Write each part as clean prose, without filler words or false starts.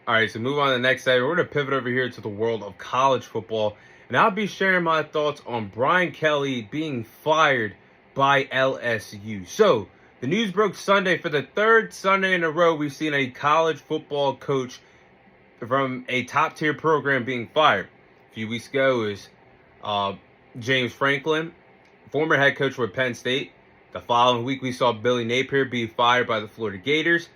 All right, so move on to the next segment. We're going to pivot over here to the world of college football, and I'll be sharing my thoughts on Brian Kelly being fired by LSU. So, the news broke Sunday. For the third Sunday in a row, we've seen a college football coach from a top-tier program being fired. A few weeks ago, it was James Franklin, former head coach for Penn State. The following week, we saw Billy Napier be fired by the Florida Gators.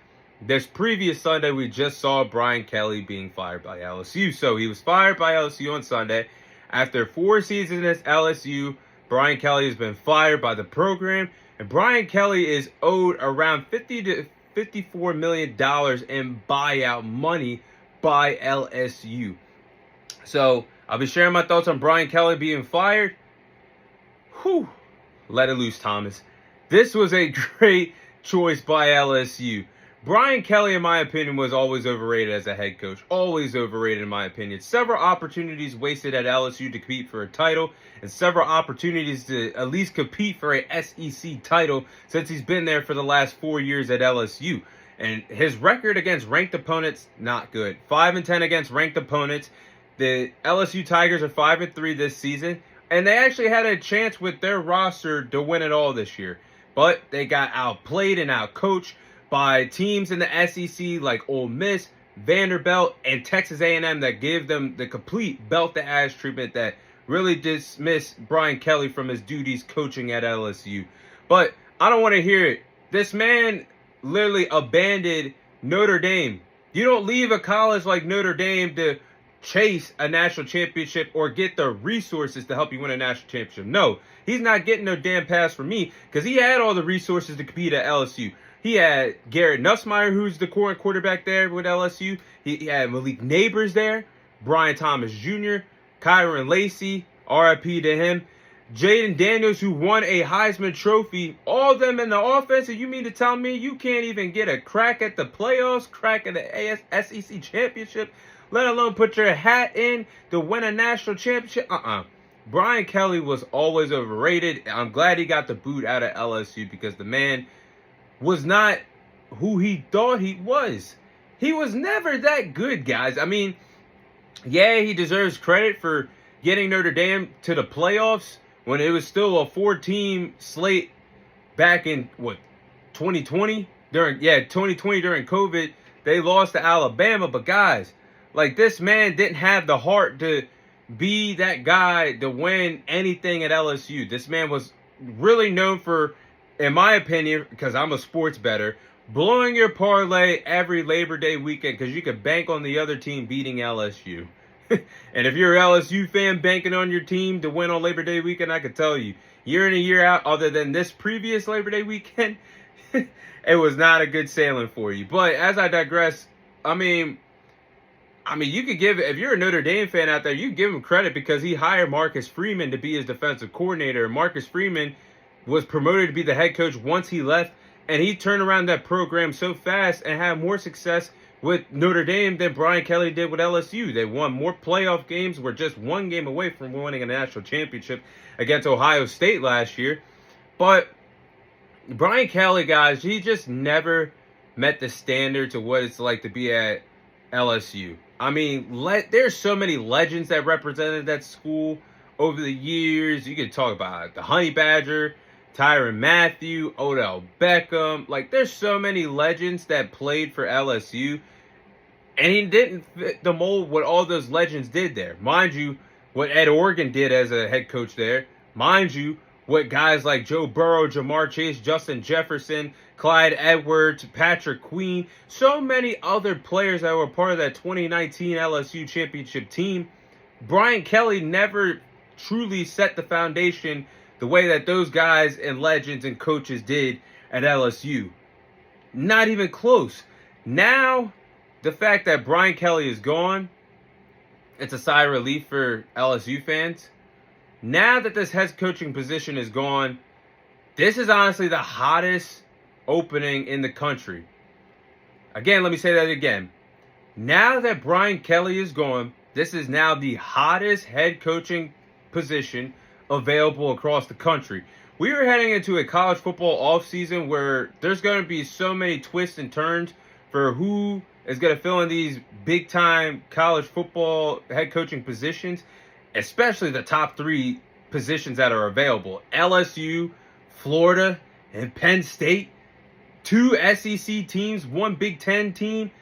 This previous Sunday, we just saw Brian Kelly being fired by LSU. So he was fired by LSU on Sunday. After 4 seasons at LSU, Brian Kelly has been fired by the program. And Brian Kelly is owed around $50 to $54 million in buyout money by LSU. So I'll be sharing my thoughts on Brian Kelly being fired. Whew. Let it loose, Thomas. This was a great choice by LSU. Brian Kelly, in my opinion, was always overrated as a head coach. Always overrated, in my opinion. Several opportunities wasted at LSU to compete for a title, and several opportunities to at least compete for a SEC title since he's been there for the last 4 years at LSU. And his record against ranked opponents, not good. 5-10 against ranked opponents. The LSU Tigers are 5-3 this season, and they actually had a chance with their roster to win it all this year. But they got outplayed and outcoached by teams in the SEC like Ole Miss, Vanderbilt, and Texas A&M that gave them the complete belt-to-ass treatment that really dismissed Brian Kelly from his duties coaching at LSU. But I don't want to hear it. This man literally abandoned Notre Dame. You don't leave a college like Notre Dame to chase a national championship or get the resources to help you win a national championship. No, he's not getting no damn pass from me because he had all the resources to compete at LSU. He had Garrett Nussmeier, who's the current quarterback there with LSU. He had Malik Neighbors there, Brian Thomas Jr., Kyron Lacey, RIP to him, Jaden Daniels, who won a Heisman Trophy. All of them in the offense, and you mean to tell me you can't even get a crack at the playoffs, crack at the SEC championship, let alone put your hat in to win a national championship? Brian Kelly was always overrated. I'm glad he got the boot out of LSU because the man was not who he thought he was. He was never that good, guys. I mean, yeah, he deserves credit for getting Notre Dame to the playoffs when it was still a 4-team slate back in, 2020? 2020 during COVID. They lost to Alabama. But, guys, like, this man didn't have the heart to be that guy to win anything at LSU. This man was really known for, in my opinion, because I'm a sports bettor, blowing your parlay every Labor Day weekend because you could bank on the other team beating LSU. And if you're an LSU fan banking on your team to win on Labor Day weekend, I could tell you, year in and year out, other than this previous Labor Day weekend, it was not a good sailing for you. But as I digress, I mean, you could give, if you're a Notre Dame fan out there, you give him credit because he hired Marcus Freeman to be his defensive coordinator. Marcus Freeman was promoted to be the head coach once he left, and he turned around that program so fast and had more success with Notre Dame than Brian Kelly did with LSU. They won more playoff games, were just one game away from winning a national championship against Ohio State last year. But Brian Kelly, guys, he just never met the standards of what it's like to be at LSU. I mean, there's so many legends that represented that school over the years. You could talk about the Honey Badger, Tyrann Mathieu, Odell Beckham. Like, there's so many legends that played for LSU, and he didn't fit the mold what all those legends did there. Mind you, what Ed Orgeron did as a head coach there. Mind you, what guys like Joe Burrow, Jamar Chase, Justin Jefferson, Clyde Edwards, Patrick Queen, so many other players that were part of that 2019 LSU championship team. Brian Kelly never truly set the foundation the way that those guys and legends and coaches did at LSU. Not even close. Now, the fact that Brian Kelly is gone, it's a sigh of relief for LSU fans. Now that this head coaching position is gone, this is honestly the hottest opening in the country. Again, let me say that again. Now that Brian Kelly is gone, this is now the hottest head coaching position available across the country. We are heading into a college football offseason where there's going to be so many twists and turns for who is going to fill in these big-time college football head coaching positions, especially the top 3 positions that are available. LSU, Florida, and Penn State. 2 SEC teams, 1 Big Ten team.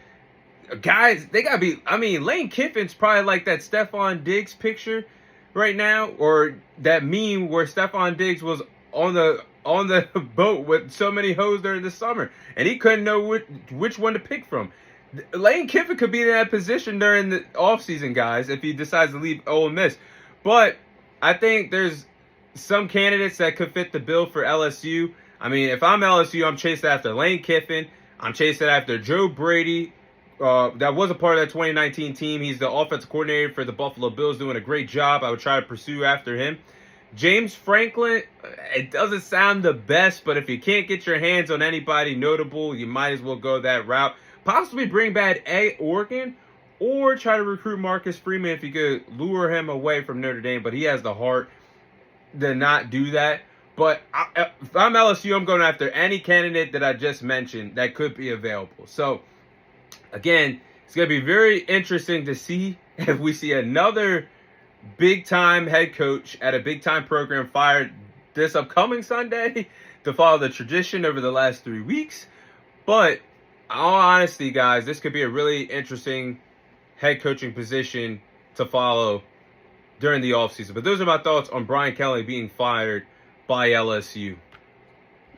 Guys, they got to be... I mean, Lane Kiffin's probably like that Stephon Diggs picture right now, or that meme where Stephon Diggs was on the boat with so many hoes during the summer, and he couldn't know which one to pick from. Lane Kiffin could be in that position during the offseason, guys, if he decides to leave Ole Miss. But I think there's some candidates that could fit the bill for LSU. I mean, if I'm LSU, I'm chasing after Lane Kiffin. I'm chasing after Joe Brady. That was a part of that 2019 team. He's the offensive coordinator for the Buffalo Bills, doing a great job. I would try to pursue after him. James Franklin, it doesn't sound the best, but if you can't get your hands on anybody notable, you might as well go that route. Possibly bring back Oregon, or try to recruit Marcus Freeman if you could lure him away from Notre Dame, but he has the heart to not do that. But if I'm LSU, I'm going after any candidate that I just mentioned that could be available. So, again, it's going to be very interesting to see if we see another big-time head coach at a big-time program fired this upcoming Sunday to follow the tradition over the last 3 weeks. But, in all honesty, guys, this could be a really interesting head coaching position to follow during the offseason. But those are my thoughts on Brian Kelly being fired by LSU.